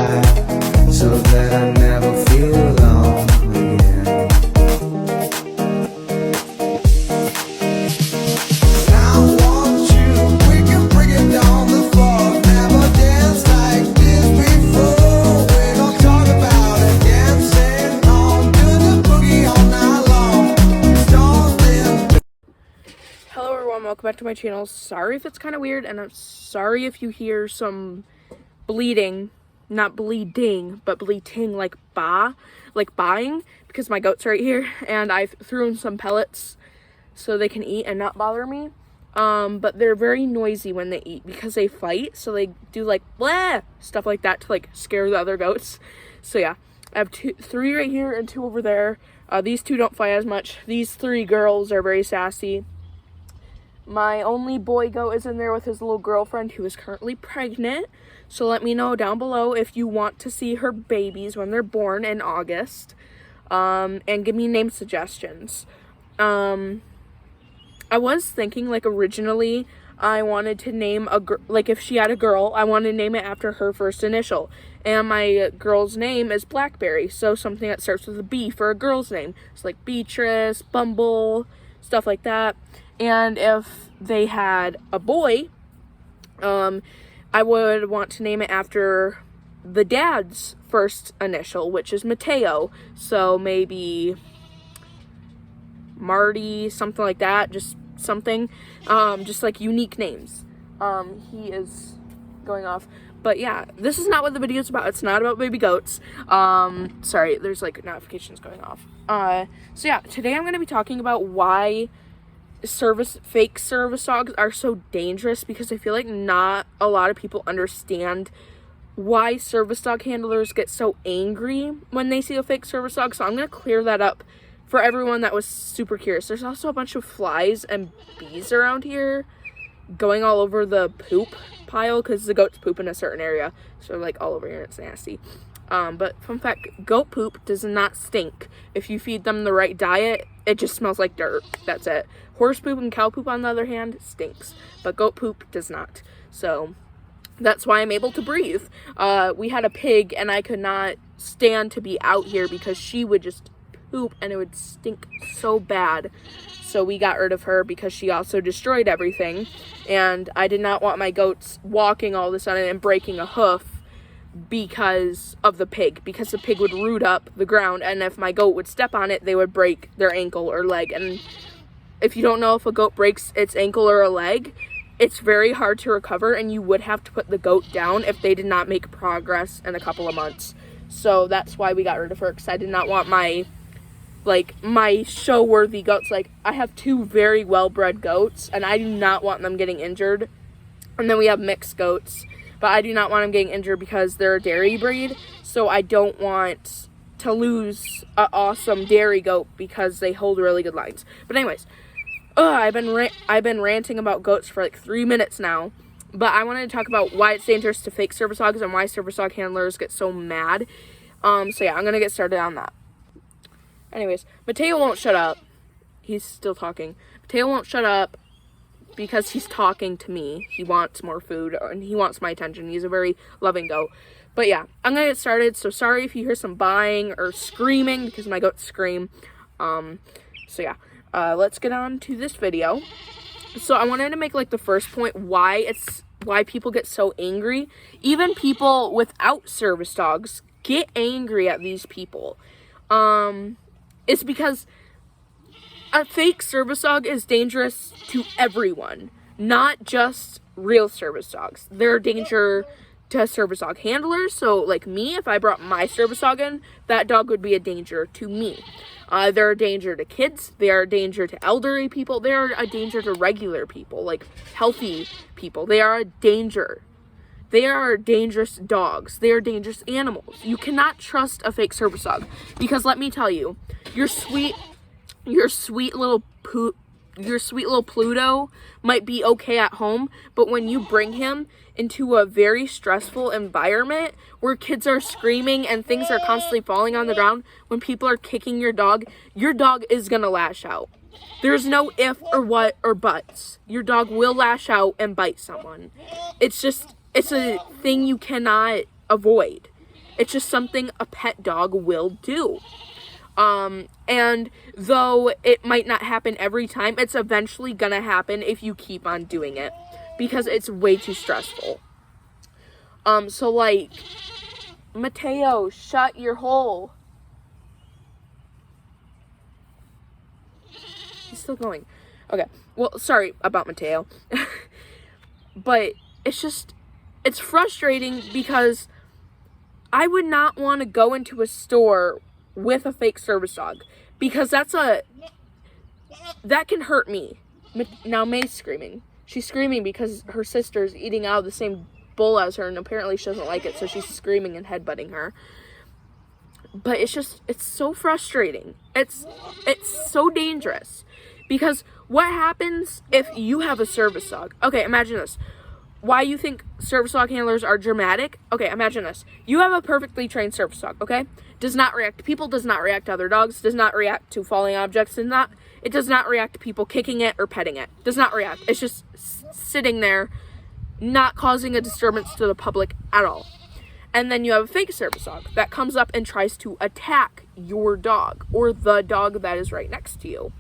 high, so that I never feel alone again. I want you, we can bring it down the floor. Never danced like this before. We don't talk about it, dancing on, do the boogie all night long. Don't Hello everyone, welcome back to my channel. Sorry if it's kind of weird, and I'm sorry if you hear some bleeding, not bleeding, but bleating, like buying, because my goat's right here, and I threw in some pellets so they can eat and not bother me. But they're very noisy when they eat because they fight, so they do like blah stuff like that to like scare the other goats. So yeah, I have three right here and two over there. These two don't fight as much. These three girls are very sassy. My only boy goat is in there with his little girlfriend who is currently pregnant. So let me know down below if you want to see her babies when they're born in August. And give me name suggestions. I was thinking, like, originally I wanted to name like if she had a girl, I wanted to name it after her first initial. And my girl's name is Blackberry, so something that starts with a B for a girl's name. It's like Beatrice, Bumble, stuff like that. And if they had a boy, I would want to name it after the dad's first initial, which is Mateo. So maybe Marty, something like that, just something, just like unique names. He is going off. But yeah, this is not what the video is about. It's not about baby goats. Sorry, there's like notifications going off. So yeah, today I'm going to be talking about why fake service dogs are so dangerous, because I feel like not a lot of people understand why service dog handlers get so angry when they see a fake service dog. So I'm going to clear that up for everyone that was super curious. There's also a bunch of flies and bees around here going all over the poop pile because the goats poop in a certain area, so like all over here, and it's nasty. But fun fact, goat poop does not stink. If you feed them the right diet, it just smells like dirt. That's it. Horse poop and cow poop, on the other hand, stinks. But goat poop does not. So that's why I'm able to breathe. We had a pig, and I could not stand to be out here because she would just poop, and it would stink so bad. So we got rid of her because she also destroyed everything. And I did not want my goats walking all of a sudden and breaking a hoof because of the pig, because the pig would root up the ground, and if my goat would step on it, they would break their ankle or leg. And if you don't know, if a goat breaks its ankle or a leg, it's very hard to recover, and you would have to put the goat down if they did not make progress in a couple of months. So that's why we got rid of her, because I did not want my show-worthy goats. Like, I have two very well-bred goats, and I do not want them getting injured. And then we have mixed goats, but I do not want them getting injured because they're a dairy breed, so I don't want to lose an awesome dairy goat because they hold really good lines. But anyways, I've been ranting about goats for like 3 minutes now, but I wanted to talk about why it's dangerous to fake service dogs and why service dog handlers get so mad. So yeah, I'm gonna get started on that. Anyways, Mateo won't shut up. He's still talking. Mateo won't shut up because he's talking to me. He wants more food, and he wants my attention. He's a very loving goat. But yeah, I'm gonna get started. So sorry if you hear some buying or screaming, because my goats scream. So yeah, let's get on to this video. So I wanted to make like the first point why people get so angry. Even people without service dogs get angry at these people. It's because a fake service dog is dangerous to everyone, not just real service dogs. They're a danger to service dog handlers. So like me, if I brought my service dog in, that dog would be a danger to me. They're a danger to kids. They are a danger to elderly people. They are a danger to regular people, like healthy people. They are a danger. They are dangerous dogs. They are dangerous animals. You cannot trust a fake service dog, because let me tell you, your sweet little Pluto might be okay at home, but when you bring him into a very stressful environment where kids are screaming and things are constantly falling on the ground, when people are kicking your dog is gonna lash out. There's no if or what or buts. Your dog will lash out and bite someone. It's a thing you cannot avoid. It's just something a pet dog will do. And though it might not happen every time, it's eventually gonna happen if you keep on doing it, because it's way too stressful. So like, Mateo, shut your hole. He's still going. Okay, well, sorry about Mateo. But it's frustrating because I would not want to go into a store with a fake service dog, because that can hurt me. Now May's screaming. She's screaming because her sister's eating out of the same bowl as her, and apparently she doesn't like it, so she's screaming and headbutting her. But it's so frustrating. It's so dangerous, because what happens if you have a service dog? Okay, imagine this. Why you think service dog handlers are dramatic? Okay, imagine this. You have a perfectly trained service dog, okay? Does not react to people, does not react to other dogs, does not react to falling objects, it does not react to people kicking it or petting it. Does not react. It's just sitting there, not causing a disturbance to the public at all. And then you have a fake service dog that comes up and tries to attack your dog or the dog that is right next to you.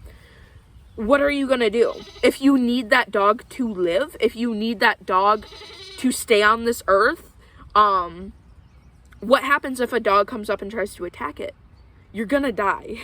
What are you gonna do? If you need that dog to live, if you need that dog to stay on this earth, what happens if a dog comes up and tries to attack it? You're gonna die.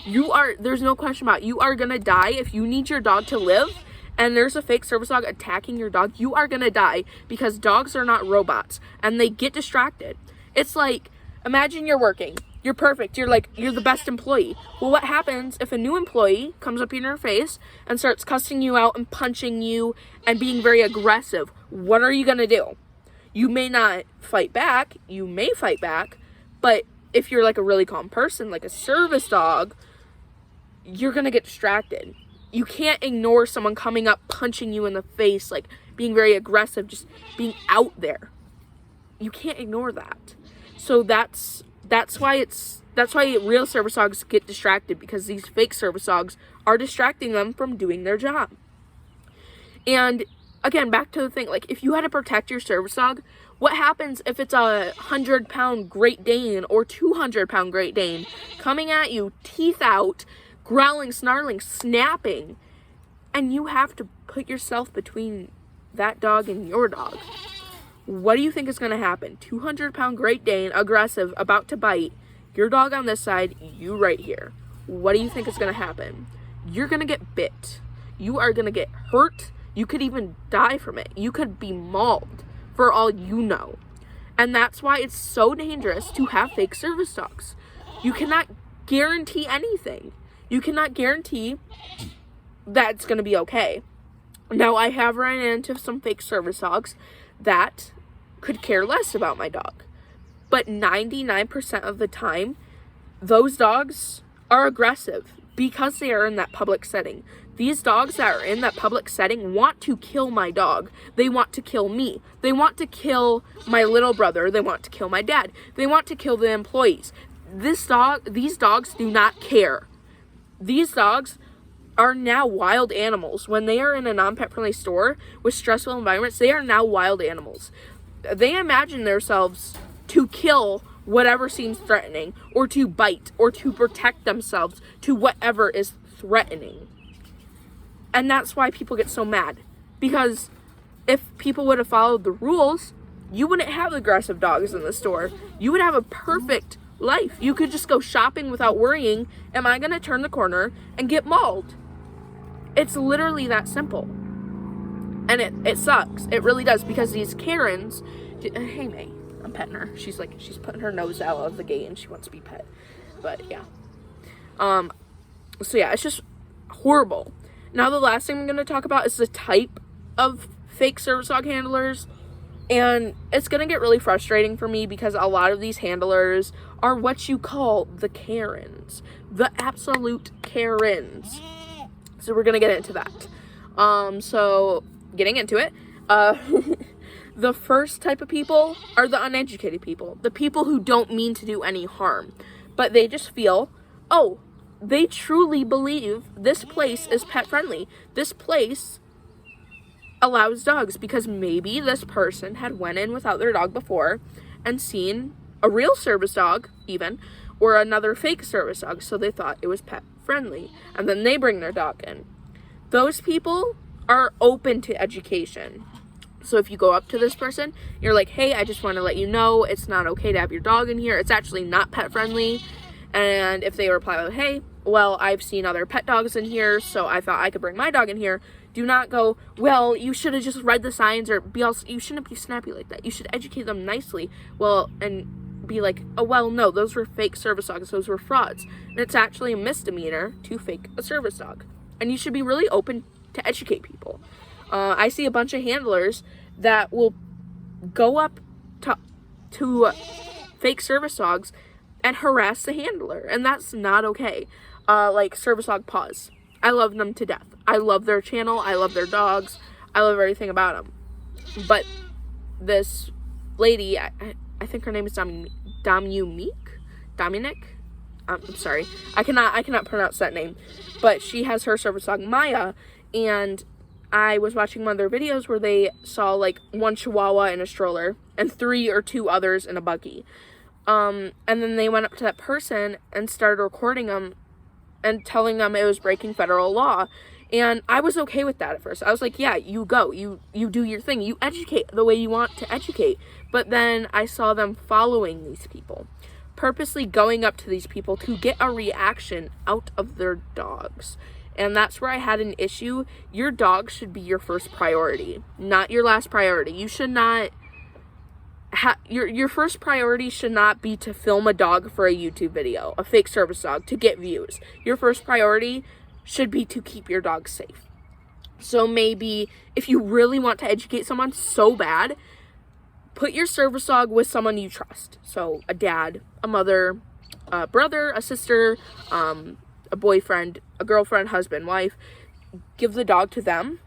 There's no question about it. You are gonna die. If you need your dog to live and there's a fake service dog attacking your dog, you are gonna die, because dogs are not robots and they get distracted. It's like, imagine you're working. You're perfect. You're the best employee. Well, what happens if a new employee comes up in your face and starts cussing you out and punching you and being very aggressive? What are you going to do? You may not fight back. You may fight back. But if you're like a really calm person, like a service dog, you're going to get distracted. You can't ignore someone coming up, punching you in the face, like being very aggressive, just being out there. You can't ignore that. So that's why real service dogs get distracted, because these fake service dogs are distracting them from doing their job. And again, back to the thing, like, if you had to protect your service dog, what happens if it's a 100-pound Great Dane or 200-pound Great Dane coming at you, teeth out, growling, snarling, snapping, and you have to put yourself between that dog and your dog? What do you think is going to happen? 200-pound Great Dane, aggressive, about to bite. Your dog on this side, you right here. What do you think is going to happen? You're going to get bit. You are going to get hurt. You could even die from it. You could be mauled, for all you know. And that's why it's so dangerous to have fake service dogs. You cannot guarantee anything. You cannot guarantee that it's going to be okay. Now, I have run into some fake service dogs that could care less about my dog. But 99% of the time, those dogs are aggressive because they are in that public setting. These dogs that are in that public setting want to kill my dog. They want to kill me. They want to kill my little brother. They want to kill my dad. They want to kill the employees. These dogs do not care. These dogs are now wild animals. When they are in a non-pet friendly store with stressful environments, they are now wild animals. They imagine themselves to kill whatever seems threatening, or to bite, or to protect themselves to whatever is threatening. And that's why people get so mad. Because if people would have followed the rules, you wouldn't have aggressive dogs in the store. You would have a perfect life. You could just go shopping without worrying, am I going to turn the corner and get mauled? It's literally that simple. And it sucks. It really does, because these Karens... Hey, May. I'm petting her. She's putting her nose out of the gate and she wants to be pet. But, yeah. So, yeah, it's just horrible. Now, the last thing I'm going to talk about is the type of fake service dog handlers. And it's going to get really frustrating for me, because a lot of these handlers are what you call the Karens. The absolute Karens. So we're going to get into that. So getting into it, the first type of people are the uneducated people. The people who don't mean to do any harm, but they just feel, oh, they truly believe this place is pet friendly. This place allows dogs because maybe this person had went in without their dog before and seen a real service dog even, or another fake service dog, so they thought it was pet friendly, and then they bring their dog in. Those people are open to education. So if you go up to this person, you're like, hey, I just want to let you know it's not okay to have your dog in here. It's actually not pet friendly. And if they reply with, hey, well, I've seen other pet dogs in here, so I thought I could bring my dog in here. Do not go, well, you should have just read the signs, or you shouldn't be snappy like that. You should educate them nicely. Well, and be like, oh, well, no, those were fake service dogs. Those were frauds. And it's actually a misdemeanor to fake a service dog. And you should be really open to educate people. I see a bunch of handlers that will go up to fake service dogs and harass the handler, and that's not okay. Like Service Dog Paws. I love them to death. I love their channel. I love their dogs. I love everything about them. But this lady, I think her name is Dominic. I'm sorry. I cannot pronounce that name. But she has her service dog Maya, and I was watching one of their videos where they saw like one Chihuahua in a stroller and 3 or 2 others in a buggy. And then they went up to that person and started recording them and telling them it was breaking federal law. And I was okay with that at first. I was like, yeah, you go. You do your thing. You educate the way you want to educate. But then I saw them following these people, purposely going up to these people to get a reaction out of their dogs. And that's where I had an issue. Your dog should be your first priority, not your last priority. You should not your first priority should not be to film a dog for a YouTube video, a fake service dog, to get views. Your first priority should be to keep your dog safe. So maybe if you really want to educate someone so bad, put your service dog with someone you trust. So a dad, a mother, a brother, a sister, a boyfriend, a girlfriend, husband, wife. Give the dog to them,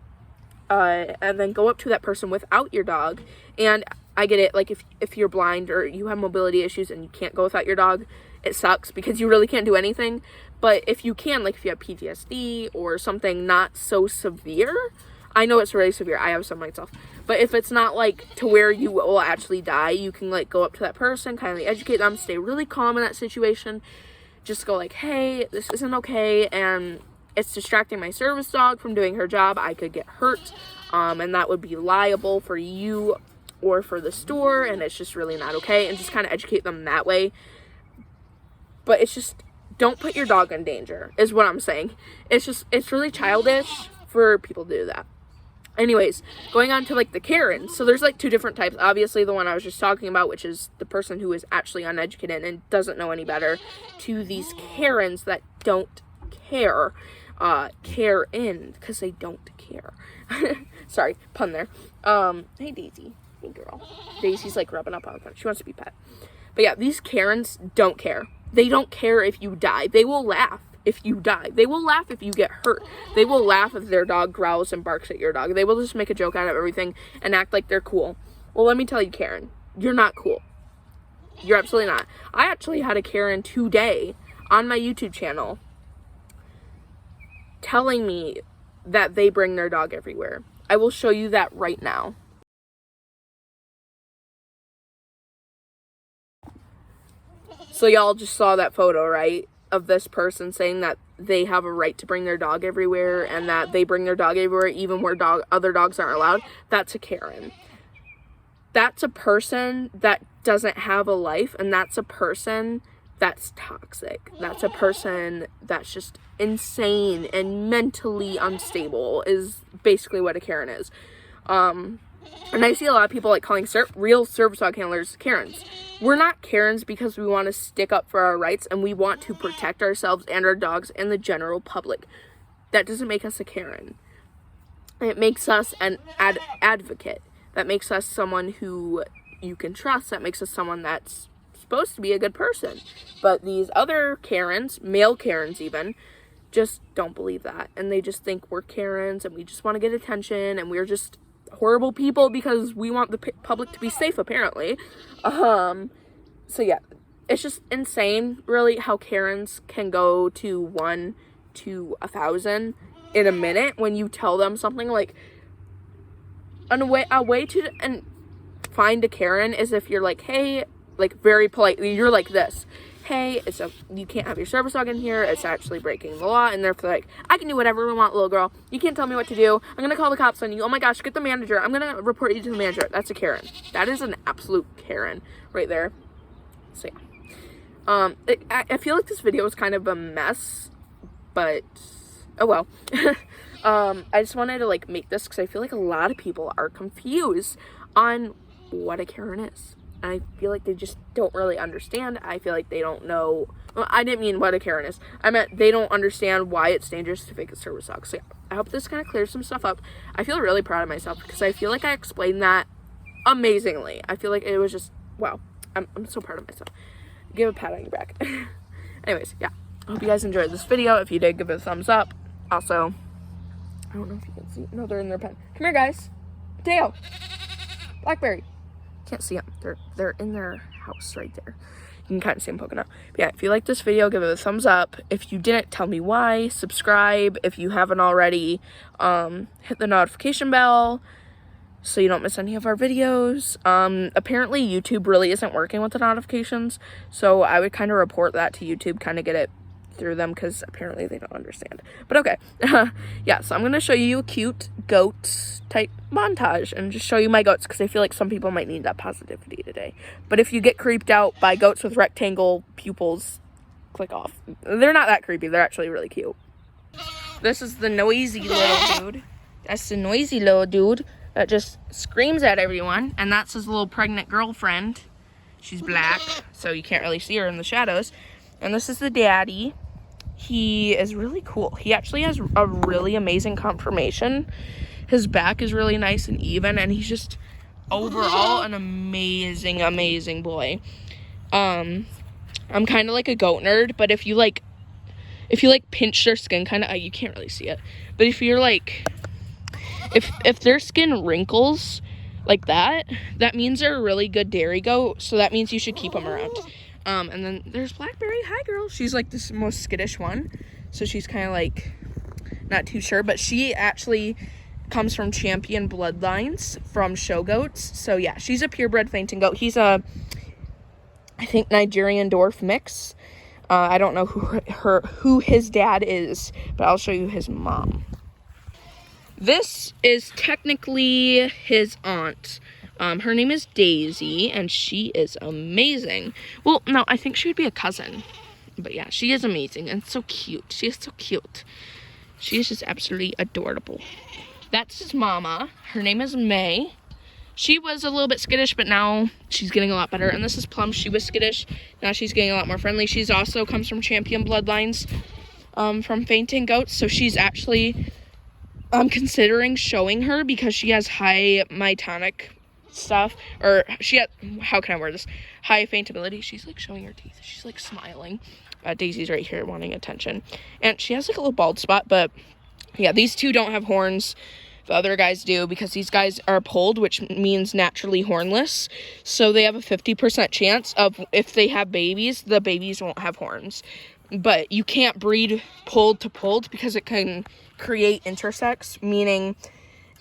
and then go up to that person without your dog. And I get it, like if you're blind or you have mobility issues and you can't go without your dog, it sucks because you really can't do anything. But if you can, like if you have PTSD or something not so severe, I know it's really severe, I have some myself, but if it's not like to where you will actually die, you can like go up to that person, kindly educate them, stay really calm in that situation. Just go like, hey, this isn't okay, and it's distracting my service dog from doing her job. I could get hurt, and that would be liable for you or for the store, and it's just really not okay. And just kind of educate them that way. But it's just, don't put your dog in danger, is what I'm saying. It's really childish for people to do that. Anyways, going on to like the Karens. So there's like 2 different types. Obviously the one I was just talking about, which is the person who is actually uneducated and doesn't know any better, to these Karens that don't care. Care in, because they don't care. Sorry, pun there. Hey Daisy. Hey girl. Daisy's like rubbing up on her. She wants to be pet. But yeah, these Karens don't care. They don't care if you die. They will laugh if you die. They will laugh if you get hurt. They will laugh if their dog growls and barks at your dog. They will just make a joke out of everything and act like they're cool. Well, let me tell you, Karen, you're not cool. You're absolutely not. I actually had a Karen today on my YouTube channel telling me that they bring their dog everywhere. I will show you that right now. So y'all just saw that photo, right? Of this person saying that they have a right to bring their dog everywhere and that they bring their dog everywhere even where other dogs aren't allowed. That's a Karen. That's a person that doesn't have a life, and that's a person that's toxic. That's a person that's just insane and mentally unstable, is basically what a Karen is. And I see a lot of people like calling real service dog handlers Karens. We're not Karens because we want to stick up for our rights and we want to protect ourselves and our dogs and the general public. That doesn't make us a Karen. It makes us an advocate. That makes us someone who you can trust. That makes us someone that's supposed to be a good person. But these other Karens, male Karens even, just don't believe that. And they just think we're Karens and we just want to get attention and we're just horrible people because we want the public to be safe, apparently. So yeah, it's just insane, really, how Karens can go to 1 to 1,000 in a minute when you tell them something. Like, a way to find a Karen is if you're like, hey, like very politely. You're like this. Hey, you can't have your service dog in here. It's actually breaking the law. And they're like, I can do whatever we want, little girl. You can't tell me what to do. I'm going to call the cops on you. Oh my gosh, get the manager. I'm going to report you to the manager. That's a Karen. That is an absolute Karen right there. So yeah. I feel like this video was kind of a mess, but oh well. I just wanted to like make this because I feel like a lot of people are confused on what a Karen is. I feel like they just don't really understand. I feel like they don't know. Well, I didn't mean what a Karen is. I meant they don't understand why it's dangerous to fake a service dog. So yeah, I hope this kind of clears some stuff up. I feel really proud of myself because I feel like I explained that amazingly. I feel like it was just, wow. I'm so proud of myself. Give a pat on your back. Anyways, yeah. I hope you guys enjoyed this video. If you did, give it a thumbs up. Also, I don't know if you can see. No, they're in their pen. Come here, guys. Mateo. Blackberry. Can't see them. They're in their house right there. You can kind of see them poking out. But yeah, if you like this video, give it a thumbs up. If you didn't, tell me why. Subscribe if you haven't already. Hit the notification bell so you don't miss any of our videos. Apparently YouTube really isn't working with the notifications, so I would kind of report that to YouTube, kind of get it through them, because apparently they don't understand. But okay. Yeah, so I'm gonna show you a cute goat type montage and just show you my goats, because I feel like some people might need that positivity today. But if you get creeped out by goats with rectangle pupils, click off. They're not that creepy. They're actually really cute. This is the noisy little dude. That's the noisy little dude that just screams at everyone, and that's his little pregnant girlfriend. She's black, so you can't really see her in the shadows. And this is the daddy. He is really cool. He actually has a really amazing conformation. His back is really nice and even, and he's just overall an amazing boy. I'm kind of like a goat nerd, but if you pinch their skin, kind of, you can't really see it, but if you're like, if their skin wrinkles like that, that means they're a really good dairy goat, so that means you should keep them around. And then there's Blackberry. Hi, girl. She's like this most skittish one, so she's kind of like not too sure, but she actually comes from champion bloodlines from show goats. So yeah, she's a purebred fainting goat. He's a, I think, Nigerian dwarf mix. I don't know who his dad is, but I'll show you his mom. This is technically his aunt. Her name is Daisy, and she is amazing. Well, no, I think she would be a cousin. But yeah, she is amazing and so cute. She is so cute. She is just absolutely adorable. That's his mama. Her name is May. She was a little bit skittish, but now she's getting a lot better. And this is Plum. She was skittish. Now she's getting a lot more friendly. She's also comes from champion bloodlines from fainting goats. So she's actually, I'm considering showing her because she has high mitonic stuff, or she had, how can I word this, high faintability. She's like showing her teeth. She's like smiling. Daisy's right here wanting attention, and she has like a little bald spot. But yeah, these two don't have horns. The other guys do, because these guys are polled, which means naturally hornless, so they have a 50% chance of, if they have babies, the babies won't have horns. But you can't breed polled to polled because it can create intersex, meaning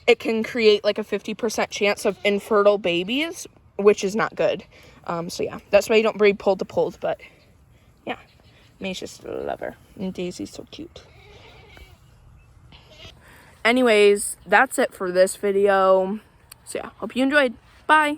it can create like a 50% chance of infertile babies, which is not good. So yeah, that's why you don't breed polled to polled. But yeah, May's just a lover, and Daisy's so cute. Anyways, that's it for this video. So yeah, hope you enjoyed. Bye.